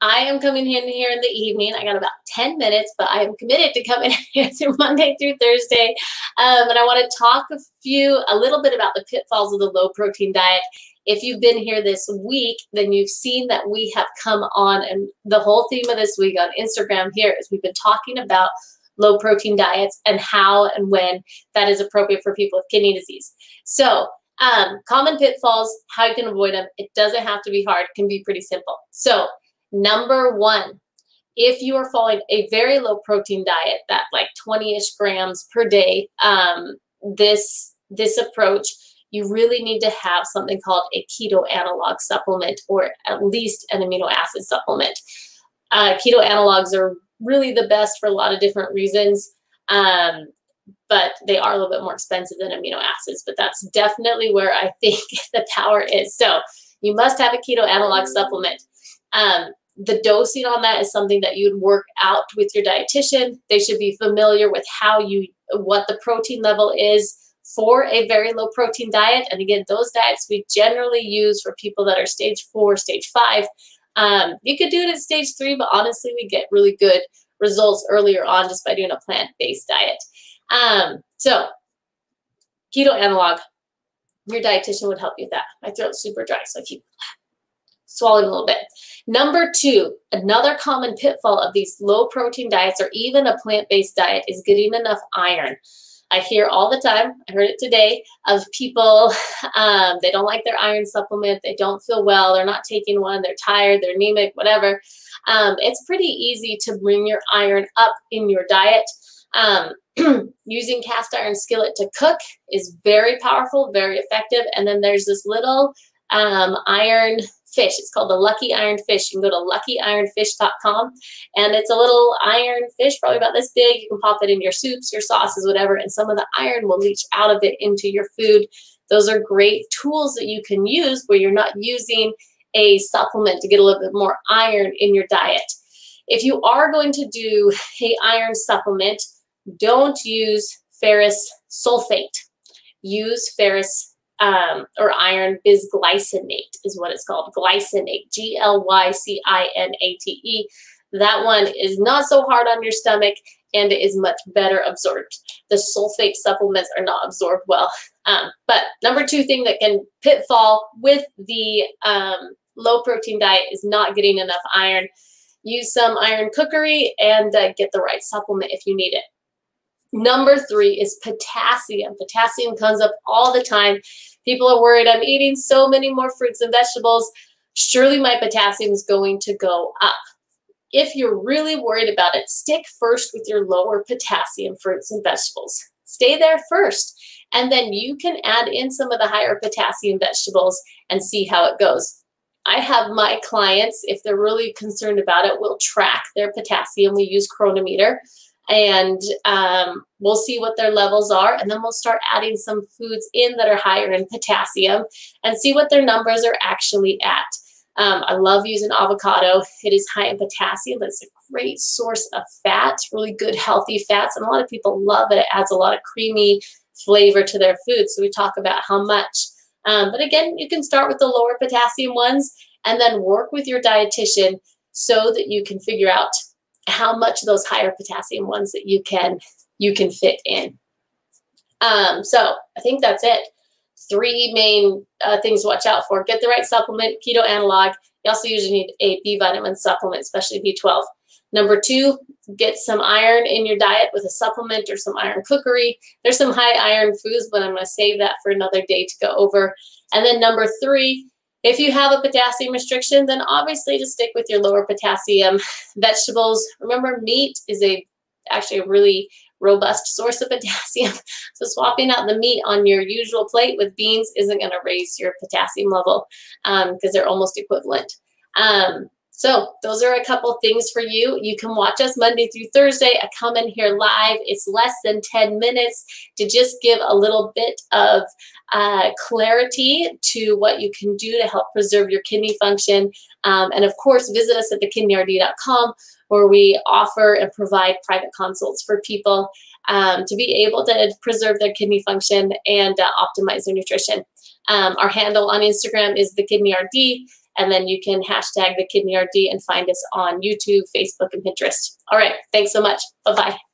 I am coming in here in the evening. I got about 10 minutes, but I am committed to coming in here through Monday through Thursday. And I want to talk a little bit about the pitfalls of the low protein diet. If you've been here this week, then you've seen that we have come on, and the whole theme of this week on Instagram here is we've been talking about low protein diets and how and when that is appropriate for people with kidney disease. So common pitfalls, how you can avoid them. It doesn't have to be hard. It can be pretty simple. So number one, if you are following a very low protein diet, that like 20-ish grams per day, this approach, you really need to have something called a keto analog supplement, or at least an amino acid supplement. Keto analogs are really the best for a lot of different reasons, but they are a little bit more expensive than amino acids, but that's definitely where I think the power is. So you must have a keto analog supplement. The dosing on that is something that you'd work out with your dietitian. They should be familiar with what the protein level is for a very low protein diet. And again, those diets we generally use for people that are stage 4, stage 5. You could do it at stage 3, but honestly, we get really good results earlier on just by doing a plant-based diet. So keto analog, your dietitian would help you with that. My throat's super dry, so I keep swallowing a little bit. Number 2, another common pitfall of these low protein diets or even a plant-based diet is getting enough iron. I hear all the time, I heard it today, of people, they don't like their iron supplement, they don't feel well, they're not taking one, they're tired, they're anemic, whatever. It's pretty easy to bring your iron up in your diet. Using cast iron skillet to cook is very powerful, very effective. And then there's this little iron fish. It's called the Lucky Iron Fish. You can go to luckyironfish.com, and it's a little iron fish, probably about this big. You can pop it in your soups, your sauces, whatever, and some of the iron will leach out of it into your food. Those are great tools that you can use where you're not using a supplement to get a little bit more iron in your diet. If you are going to do an iron supplement, don't use ferrous sulfate. Use ferrous or iron bisglycinate is what it's called. Glycinate, Glycinate. That one is not so hard on your stomach and is much better absorbed. The sulfate supplements are not absorbed well. But number 2 thing that can pitfall with the low protein diet is not getting enough iron. Use some iron cookery and get the right supplement if you need it. Number 3 is potassium. Potassium comes up all the time. People are worried, I'm eating so many more fruits and vegetables. Surely my potassium is going to go up. If you're really worried about it, stick first with your lower potassium fruits and vegetables. Stay there first. And then you can add in some of the higher potassium vegetables and see how it goes. I have my clients, if they're really concerned about it, will track their potassium. We use Chronometer. And we'll see what their levels are, and then we'll start adding some foods in that are higher in potassium and see what their numbers are actually at. I love using avocado. It is high in potassium, but it's a great source of fat, really good healthy fats, and a lot of people love it. It adds a lot of creamy flavor to their food, so we talk about how much. But again, you can start with the lower potassium ones and then work with your dietitian so that you can figure out how much of those higher potassium ones that you can fit in. So I think that's it. 3 main things to watch out for. Get the right supplement, keto analog. You also usually need a B vitamin supplement, especially B12. Number 2, get some iron in your diet with a supplement or some iron cookery. There's some high iron foods, but I'm going to save that for another day to go over. And then number 3, if you have a potassium restriction, then obviously just stick with your lower potassium vegetables. Remember, meat is actually a really robust source of potassium. So swapping out the meat on your usual plate with beans isn't going to raise your potassium level because they're almost equivalent. So those are a couple things for you. You can watch us Monday through Thursday. I come in here live. It's less than 10 minutes to just give a little bit of clarity to what you can do to help preserve your kidney function. And of course, visit us at thekidneyrd.com, where we offer and provide private consults for people to be able to preserve their kidney function and optimize their nutrition. Our handle on Instagram is thekidneyrd. and then you can hashtag the Kidney RD and find us on YouTube, Facebook, and Pinterest. All right, thanks so much. Bye-bye.